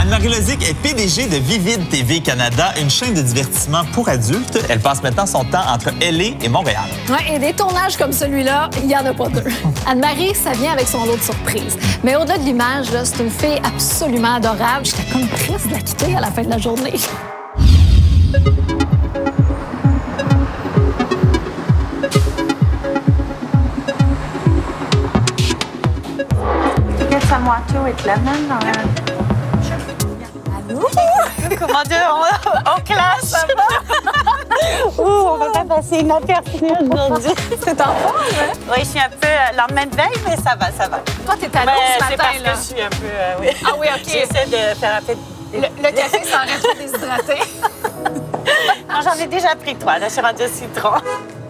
Anne-Marie Lozic est PDG de Vivid TV Canada, une chaîne de divertissement pour adultes. Elle passe maintenant son temps entre LA et Montréal. Ouais, et des tournages comme celui-là, il n'y en a pas deux. Anne-Marie, ça vient avec son lot de surprises. Mais au-delà de l'image, c'est une fille absolument adorable. J'étais comme triste de la quitter à la fin de la journée. Some water with lemon or... Allô? Comment dire? On clash, ça va? On va pas passer inaperçu aujourd'hui. C'est en forme, hein? Oui, je suis un peu lendemain de veille, mais ça va, ça va. Toi, t'es à l'eau ce C'est matin, parce là. que je suis un peu... oui. Ah oui, OK. J'essaie de faire un peu... Le café s'arrête trop déshydraté. Non, j'en ai déjà pris 3. Là, je suis rendue au citron.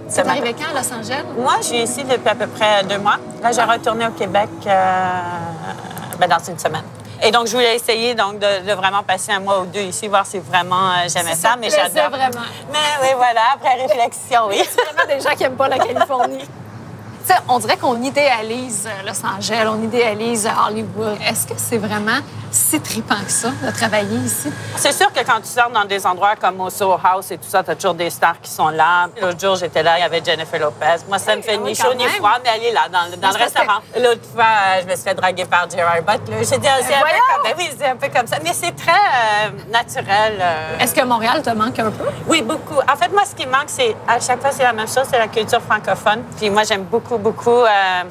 C'est arrivé quand à Los Angeles? Moi, je suis ici depuis à peu près 2 mois. Là, j'ai retourné au Québec dans une semaine. Et donc, je voulais essayer donc, de vraiment passer 1 mois ou 2 ici, voir si vraiment j'aimais ça. Mais j'adore. Vraiment. Mais oui, voilà, après réflexion, oui. C'est vraiment des gens qui n'aiment pas la Californie. Tu sais, on dirait qu'on idéalise Los Angeles, on idéalise Hollywood. Est-ce que c'est vraiment si trippant que ça, de travailler ici? C'est sûr que quand tu sors dans des endroits comme au Soho House et tout ça, tu as toujours des stars qui sont là. L'autre jour, j'étais là, il y avait Jennifer Lopez. Moi, ça me fait ni chaud ni froid, mais elle est là, dans le restaurant. L'autre fois, je me suis fait draguer par Gerard Butler. J'ai dit, c'est un peu comme... oui, c'est un peu comme ça. Mais c'est très naturel. Est-ce que Montréal te manque un peu? Oui, beaucoup. En fait, moi, ce qui me manque, c'est à chaque fois, c'est la même chose, c'est la culture francophone. Puis moi, j'aime beaucoup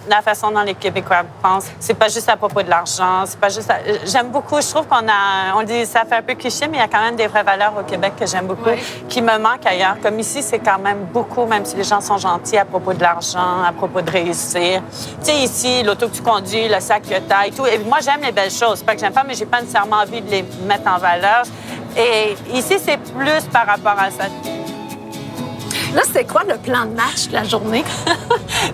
la façon dont les Québécois pensent. C'est pas juste à propos de l'argent, c'est pas juste... J'aime beaucoup, je trouve on dit, ça fait un peu cliché, mais il y a quand même des vraies valeurs au Québec que j'aime beaucoup, qui me manquent ailleurs. Comme ici, c'est quand même beaucoup, même si les gens sont gentils à propos de l'argent, à propos de réussir. Tu sais, ici, l'auto que tu conduis, le sac que t'as et tout. Et moi, j'aime les belles choses. C'est pas que j'aime pas, mais j'ai pas nécessairement envie de les mettre en valeur. Et ici, c'est plus par rapport à ça. Là, c'était quoi le plan de match de la journée?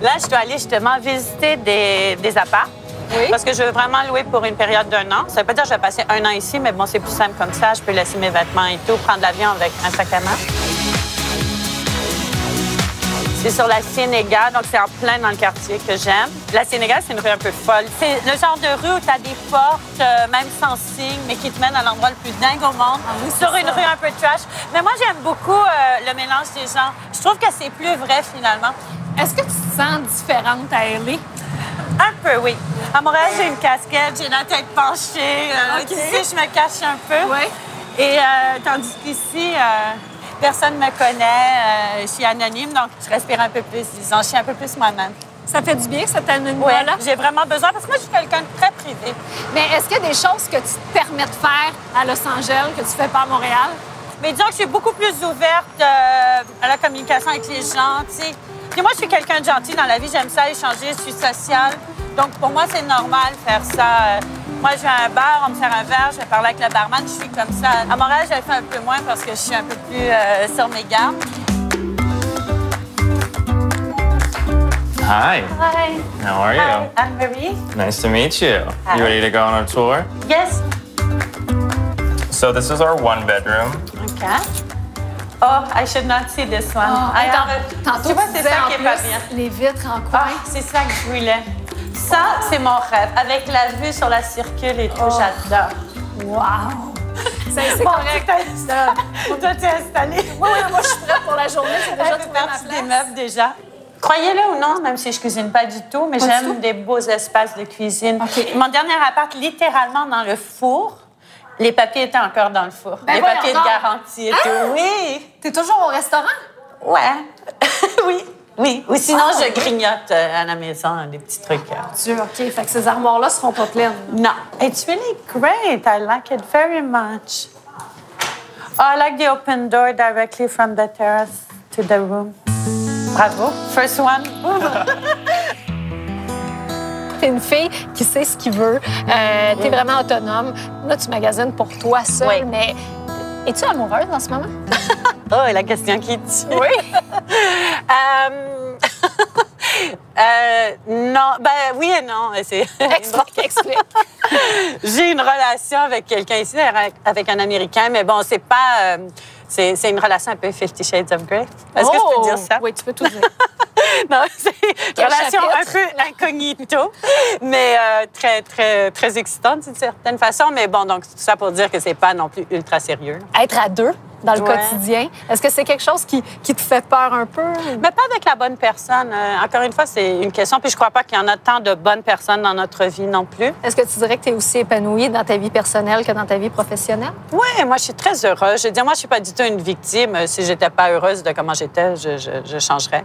Là, je dois aller justement visiter des apparts. Oui. Parce que je veux vraiment louer pour une période d'1 an. Ça veut pas dire que je vais passer 1 an ici, mais bon, c'est plus simple comme ça. Je peux laisser mes vêtements et tout, prendre l'avion avec un sac à main. C'est sur la Ciénéga, donc c'est en plein dans le quartier que j'aime. La Ciénéga, c'est une rue un peu folle. C'est le genre de rue où tu as des portes, même sans signe, mais qui te mènent à l'endroit le plus dingue au monde, sur une rue un peu trash. Mais moi, j'aime beaucoup le mélange des gens. Je trouve que c'est plus vrai, finalement. Est-ce que tu te sens différente à LA? Un peu, oui. À Montréal, j'ai une casquette, j'ai la tête penchée. Tu sais, je me cache un peu. Oui. Et tandis qu'ici... personne ne me connaît, je suis anonyme, donc je respire un peu plus, disons. Je suis un peu plus moi-même. Ça fait du bien, cet anonymat-là? Oui, j'ai vraiment besoin, parce que moi, je suis quelqu'un de très privé. Mais est-ce qu'il y a des choses que tu te permets de faire à Los Angeles que tu fais pas à Montréal? Mais disons que je suis beaucoup plus ouverte à la communication avec les gens, tu sais. Puis moi, je suis quelqu'un de gentil dans la vie, j'aime ça échanger, je suis sociale. Donc, pour moi, c'est normal de faire ça. Moi, je vais à un bar, on me sert un verre, je vais parler avec le barman, je suis comme ça. À Montréal, je le fais un peu moins parce que je suis un peu plus sur mes gardes. Hi. Hi. How are you? Hi, I'm Marie. Nice to meet you. Hi. You ready to go on our tour? Yes. So this is our 1-bedroom. Okay. Oh, I should not see this one. Tantôt, tu vois, tu c'est disais ça en qui est plus, pas bien. les vitres en coin. Ah, c'est ça que je voulais. Ça, c'est mon rêve. Avec la vue sur la circule et tout, j'adore. Wow! C'est Bon, correct. Toi, tu es installée. Oui, moi, je suis prête pour la journée. J'ai déjà trouvé ma partie des place. meubles déjà. Croyez-le ou non, même si je cuisine pas du tout, mais j'aime des beaux espaces de cuisine. OK. Mon dernier appart, littéralement dans le four, les papiers étaient encore dans le four. Ben les voyons papiers donc. de garantie et tout. Oui. T'es toujours au restaurant? Ouais. Oui. Oui. Ou sinon, Ah, je grignote à la maison des petits trucs. Dieu, OK. Fait que ces armoires-là seront pas pleines. No, it's really great. I like it very much. Oh, I like the open door directly from the terrace to the room. Bravo. First one. T'es une fille qui sait ce qu'il veut. T'es vraiment autonome. Là, tu magasines pour toi seule, Oui. mais es-tu amoureuse en ce moment? Oh, la question qui tue. Oui. Non, ben oui et non. Explique. J'ai une relation avec quelqu'un ici, avec un Américain, mais bon, c'est pas C'est une relation un peu 50 Shades of Grey. Est-ce que je peux dire ça? Oui, tu peux tout dire. Non, c'est une relation un peu incognito, mais très, très, très excitante d'une certaine façon. Mais bon, donc tout ça pour dire que c'est pas non plus ultra sérieux. Être à deux dans le quotidien, est-ce que c'est quelque chose qui te fait peur un peu? Mais pas avec la bonne personne. Encore une fois, c'est une question. Puis je crois pas qu'il y en a tant de bonnes personnes dans notre vie non plus. Est-ce que tu dirais que tu es aussi épanouie dans ta vie personnelle que dans ta vie professionnelle? Oui, moi, je suis très heureuse. Je veux dire, moi, je suis pas du tout une victime. Si j'étais pas heureuse de comment j'étais, je changerais.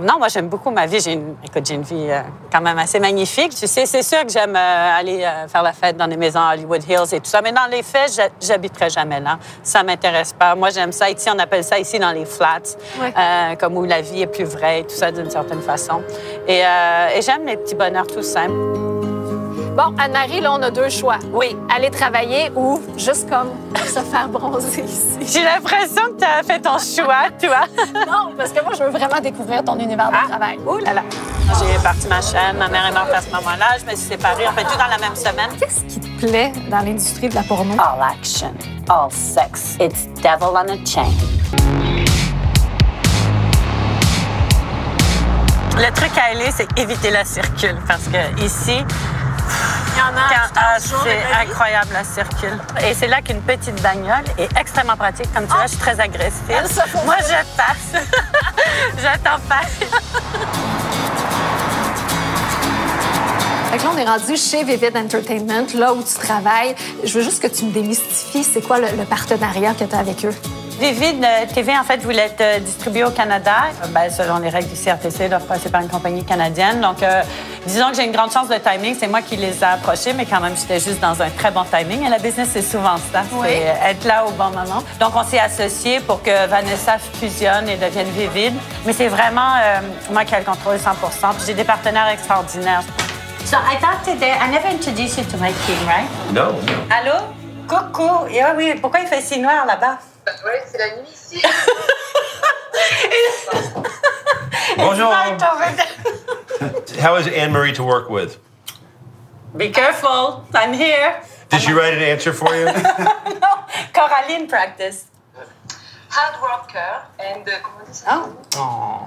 Non, moi, j'aime beaucoup ma vie. J'ai une vie quand même assez magnifique. Tu sais, c'est sûr que j'aime aller faire la fête dans des maisons à Hollywood Hills et tout ça. Mais dans les faits, j'habiterai jamais là. Ça m'intéresse pas. Moi, j'aime ça. Ici, on appelle ça ici dans les flats, comme où la vie est plus vraie et tout ça d'une certaine façon. Et j'aime les petits bonheurs tout simples. Bon, Anne-Marie, là, on a deux choix. Oui. Aller travailler ou juste comme se faire bronzer ici. J'ai l'impression que tu as fait ton choix, toi. Non, parce que moi, je veux vraiment découvrir ton univers de travail. Ouh là là. J'ai parti ma chaîne. Ma mère est morte à ce moment-là. Je me suis séparée. On fait tout dans la même semaine. Qu'est-ce qui te plaît dans l'industrie de la porno? All action, all sex. It's devil on a chain. Le truc à aller, c'est éviter la circule parce que ici, il y en a c'est incroyable la circule. Et c'est là qu'une petite bagnole est extrêmement pratique. Comme tu vois, je suis très agressive. Moi, je passe. J'attends pas. Fait que là, on est rendu chez Vivid Entertainment, là où tu travailles. Je veux juste que tu me démystifies, c'est quoi le partenariat que tu as avec eux? Vivid TV, en fait, voulait être distribué au Canada. Selon les règles du CRTC, doivent passer par une compagnie canadienne. Donc, disons que j'ai une grande chance de timing. C'est moi qui les ai approchés, mais quand même, j'étais juste dans un très bon timing. Et la business, c'est souvent ça, c'est être là au bon moment. Donc, on s'est associés pour que Vanessa fusionne et devienne Vivid. Mais c'est vraiment moi qui ai le contrôle 100 %. Puis j'ai des partenaires extraordinaires. So, I thought today, I never introduced you to my king, right? No. Allô? Coucou. Et oui, pourquoi il fait si noir là-bas? Oui, c'est la nuit ici. Bonjour. How is Anne-Marie to work with? Be careful. I'm here. Did she write an answer for you? No, Coraline practice. Hard worker and comment on dit ça?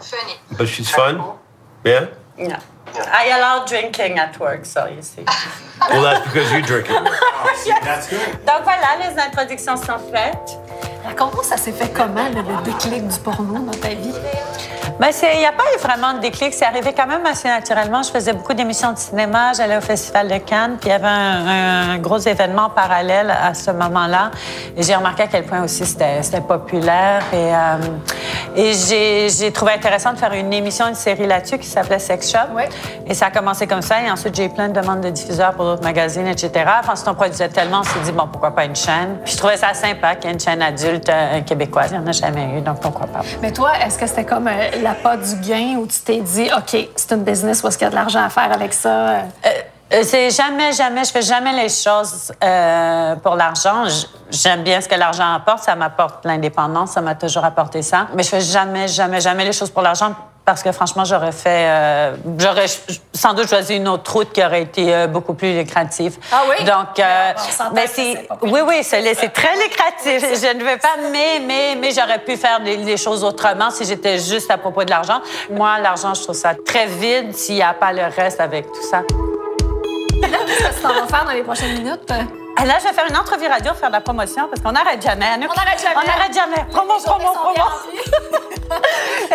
Funny. But she's fun? Yeah? No. I allow drinking at work, so you see. Well, that's because you drink it. Donc voilà, les introductions sont faites. Raconte-moi, ça s'est fait comment, le déclic du porno dans ta vie? Ben, il n'y a pas eu vraiment de déclic. C'est arrivé quand même assez naturellement. Je faisais beaucoup d'émissions de cinéma. J'allais au Festival de Cannes. Puis il y avait un gros événement parallèle à ce moment-là. Et j'ai remarqué à quel point aussi c'était populaire. Et j'ai trouvé intéressant de faire une émission, une série là-dessus qui s'appelait Sex Shop. Oui. Et ça a commencé comme ça. Et ensuite, j'ai eu plein de demandes de diffuseurs pour d'autres magazines, etc. Enfin, si on produisait tellement, on s'est dit, bon, pourquoi pas une chaîne? Puis je trouvais ça sympa qu'il y ait une chaîne adulte québécoise. Il n'y en a jamais eu, donc pourquoi pas? Mais toi, est-ce que c'était comme l'appât du gain où tu t'es dit, OK, c'est une business où est-ce qu'il y a de l'argent à faire avec ça? C'est jamais, je fais jamais les choses pour l'argent. J'aime bien ce que l'argent apporte. Ça m'apporte l'indépendance, ça m'a toujours apporté ça. Mais je fais jamais les choses pour l'argent parce que franchement, j'aurais sans doute choisi une autre route qui aurait été beaucoup plus lucrative. Ah oui? Donc, oui, c'est très lucratif. Je ne veux pas, mais j'aurais pu faire les choses autrement si j'étais juste à propos de l'argent. Moi, l'argent, je trouve ça très vide s'il n'y a pas le reste avec tout ça. Là, qu'est-ce que tu t'en vas faire dans les prochaines minutes? Là, je vais faire une entrevue radio, faire de la promotion, parce qu'on n'arrête jamais. On n'arrête jamais. Promo.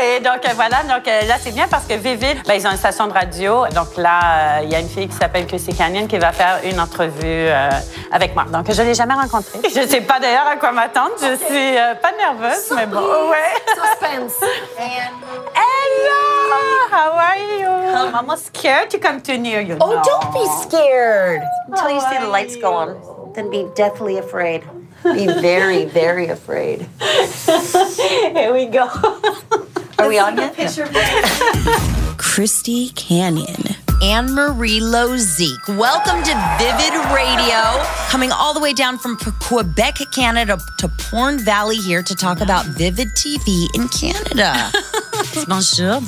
Et donc, voilà. Donc, là, c'est bien parce que Vivid, ils ont une station de radio. Donc, là, il y a une fille qui s'appelle Chrissy Canyon qui va faire une entrevue avec moi. Donc, je ne l'ai jamais rencontrée. Je ne sais pas d'ailleurs à quoi m'attendre. Je suis pas nerveuse, mais bon. Ouais. Suspense. Hello! How are you? I'm almost scared to come too near you. Oh, don't be scared until you see the lights go on. Then be deathly afraid. Be very, very afraid. Here we go. Are we on yet? Christy Canyon. Anne-Marie Lozique. Welcome to Vivid Radio. Coming all the way down from Quebec, Canada to Porn Valley here to talk about Vivid TV in Canada. Bonjour.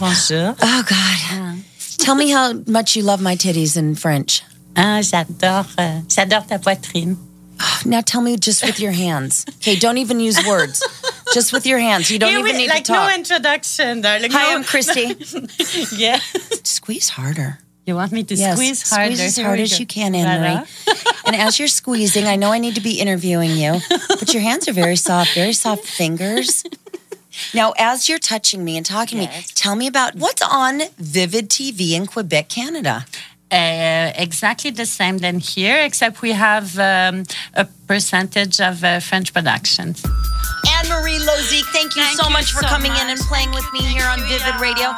Oh, God. Tell me how much you love my titties in French. Ah, j'adore ta poitrine. Oh, Now tell me just with your hands. Okay, don't even use words. Just with your hands. You don't even need to talk. No introduction. Like, Hi, I'm Christy. Yeah. Squeeze harder. You want me to squeeze harder? Squeeze as hard as you can, Anne-Marie. And as you're squeezing, I know I need to be interviewing you, but your hands are very soft fingers. Now, as you're touching me and talking to me, tell me about what's on Vivid TV in Quebec, Canada. Exactly the same than here, except we have a percentage of French productions. Anne-Marie Lozic, thank you so much for coming in and playing with me here on Vivid Radio.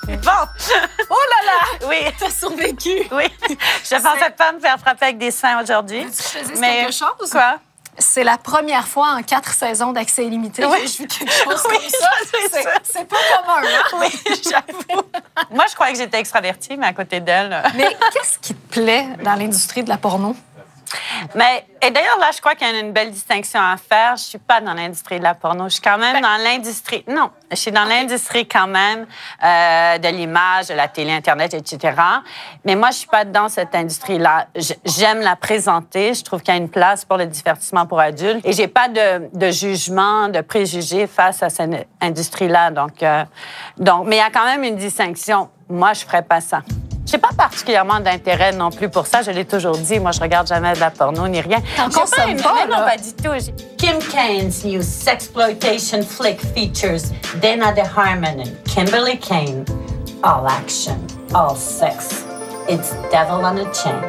Bon! Oh là là! Oui. T'as survécu. Oui. Je pensais pas me faire frapper avec des seins aujourd'hui. Tu faisais quelque chose? Quoi? C'est la première fois en 4 saisons d'accès illimité que je vis quelque chose comme ça. C'est pas commun, hein? Oui, j'avoue. Moi, je croyais que j'étais extravertie, mais à côté d'elle... Mais qu'est-ce qui te plaît dans l'industrie de la porno? Et d'ailleurs, là, je crois qu'il y a une belle distinction à faire. Je suis pas dans l'industrie de la porno. Je suis quand même dans l'industrie... Non, je suis dans l'industrie quand même de l'image, de la télé, Internet, etc. Mais moi, je suis pas dans cette industrie-là. J'aime la présenter. Je trouve qu'il y a une place pour le divertissement pour adultes. Et j'ai pas de jugement, de préjugés face à cette industrie-là. Donc, mais il y a quand même une distinction. Moi, je ferais pas ça. J'ai pas particulièrement d'intérêt non plus pour ça. Je l'ai toujours dit. Moi, je regarde jamais de la porno ni rien. T'en consommes pas, non, pas du tout. Kim Kane's new sexploitation flick features Dana DeHarmon and Kimberly Kane. All action, all sex. It's devil on a chain.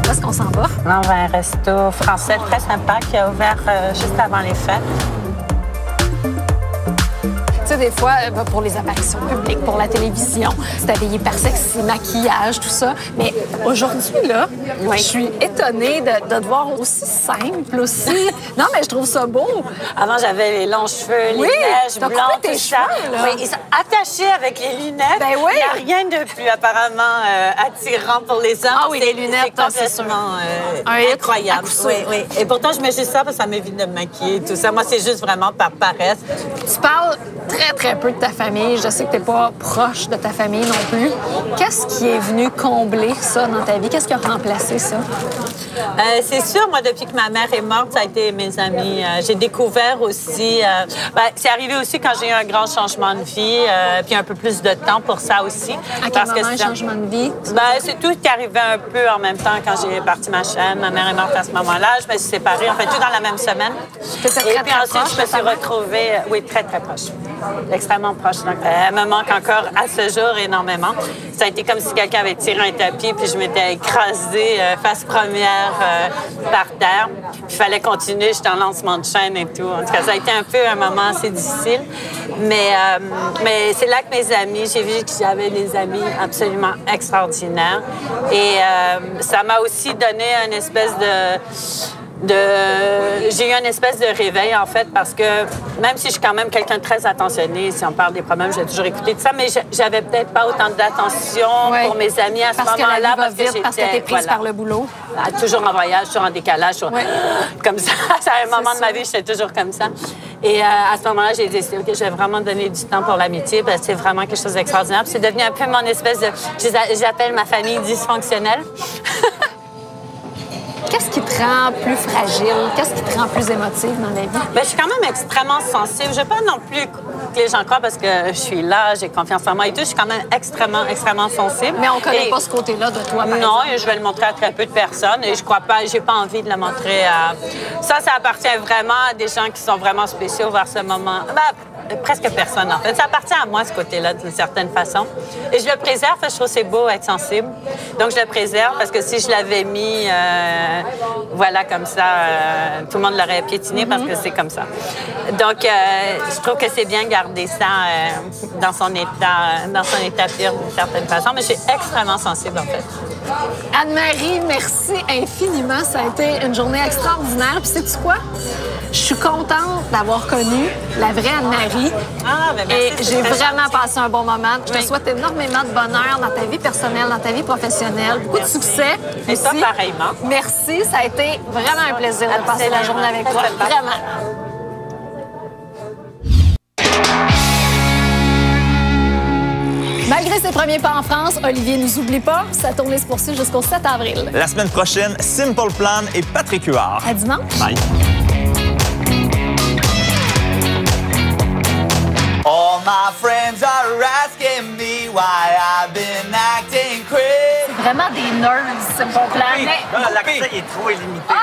Où est-ce qu'on s'en va? Là, on va à un resto français très sympa qui a ouvert juste avant les fêtes. Tu sais, des fois, pour les apparitions publiques, pour la télévision, c'est habillé par sexe, maquillage, tout ça. Mais aujourd'hui, là, je suis étonnée de te voir aussi simple, aussi... Non, mais je trouve ça beau. Avant, j'avais les longs cheveux, les mèches blancs, tout ça. Oui, ils sont attachés avec les lunettes. Ben oui. Il n'y a rien de plus apparemment attirant pour les hommes. Ah oui, les lunettes, c'est complètement incroyable. Oui, oui. Et pourtant, je mets juste ça parce que ça m'évite de me maquiller, tout ça. Moi, c'est juste vraiment par paresse. Tu parles très, très peu de ta famille. Je sais que tu n'es pas proche de ta famille non plus. Qu'est-ce qui est venu combler ça dans ta vie? Qu'est-ce qui a remplacé ça? C'est sûr, moi, depuis que ma mère est morte, ça a été mes amis. J'ai découvert aussi... c'est arrivé aussi quand j'ai eu un grand changement de vie, puis un peu plus de temps pour ça aussi. À quel moment un changement de vie? C'est tout qui arrivait un peu en même temps quand j'ai parti ma chaîne. Ma mère est morte à ce moment-là. Je me suis séparée, en fait, tout dans la même semaine. Et puis ensuite, je me suis retrouvée... Oui, très, très proche. Extrêmement proche. Donc, elle me manque encore à ce jour énormément. Ça a été comme si quelqu'un avait tiré un tapis puis je m'étais écrasée face première par terre. Puis il fallait continuer, j'étais en lancement de chaîne et tout. En tout cas, ça a été un peu un moment assez difficile. Mais c'est là que mes amis, j'ai vu que j'avais des amis absolument extraordinaires. Et ça m'a aussi donné une espèce j'ai eu une espèce de réveil, en fait, parce que même si je suis quand même quelqu'un de très attentionné, si on parle des problèmes, j'ai toujours écouté tout ça, mais j'avais peut-être pas autant d'attention pour mes amis à ce moment-là. Parce que tu es prise par le boulot. Toujours en voyage, toujours en décalage, comme ça. À un moment de ma vie, j'étais toujours comme ça. Et à ce moment-là, j'ai décidé, OK, je vais vraiment donner du temps pour l'amitié, parce que c'est vraiment quelque chose d'extraordinaire. Puis c'est devenu un peu mon espèce de... J'appelle ma famille dysfonctionnelle. Qu'est-ce qui te rend plus fragile? Qu'est-ce qui te rend plus émotive dans la vie? Je suis quand même extrêmement sensible. Je ne veux pas non plus que les gens croient parce que je suis là, j'ai confiance en moi et tout. Je suis quand même extrêmement, extrêmement sensible. Mais on ne connaît pas ce côté-là de toi, par Non, exemple. Je vais le montrer à très peu de personnes et je crois pas, j'ai pas envie de le montrer à... Ça appartient vraiment à des gens qui sont vraiment spéciaux vers ce moment. Presque personne, en fait. Ça appartient à moi, ce côté-là, d'une certaine façon. Et je le préserve parce que je trouve que c'est beau être sensible. Donc, je le préserve parce que si je l'avais mis, comme ça, tout le monde l'aurait piétiné parce que c'est comme ça. Donc, je trouve que c'est bien garder ça dans son état pire, d'une certaine façon. Mais je suis extrêmement sensible, en fait. Anne-Marie, merci infiniment. Ça a été une journée extraordinaire. Puis, sais-tu quoi? Je suis contente d'avoir connu la vraie Anne-Marie. Merci, et j'ai vraiment passé un bon moment. Je te souhaite énormément de bonheur dans ta vie personnelle, dans ta vie professionnelle. Beaucoup de succès. Et ça, pareillement. Merci. Ça a été vraiment un plaisir de passer la journée avec toi. Vraiment. Malgré Malgré ses premiers pas en France, Olivier nous oublie pas. Sa tournée se poursuit jusqu'au 7 avril. La semaine prochaine, Simple Plan et Patrick Huard. À dimanche. Bye. All my friends are asking me why I've been acting crazy. C'est vraiment des nerds, Simple Plan. L'accent est trop illimité.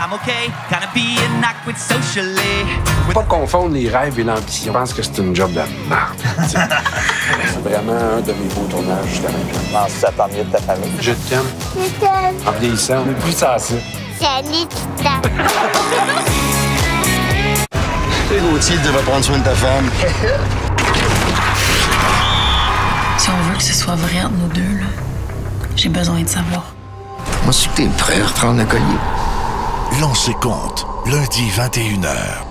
I'm okay, kinda being awkward socially. Faut pas confondre les rêves et l'ambition. Je pense que c'est une job de merde. C'est vraiment un de mes beaux tournages jusqu'à maintenant. Non, si tu attends mieux de ta famille. Je t'aime. Je t'aime. En vieillissant, on est plus sensible. Salut, Tita. Et Gauthier devrait prendre soin de ta femme. Si on veut que ce soit vrai entre nous deux, là, j'ai besoin de savoir. Moi, si t'es prêt à reprendre le collier. Lancez compte, lundi 21h.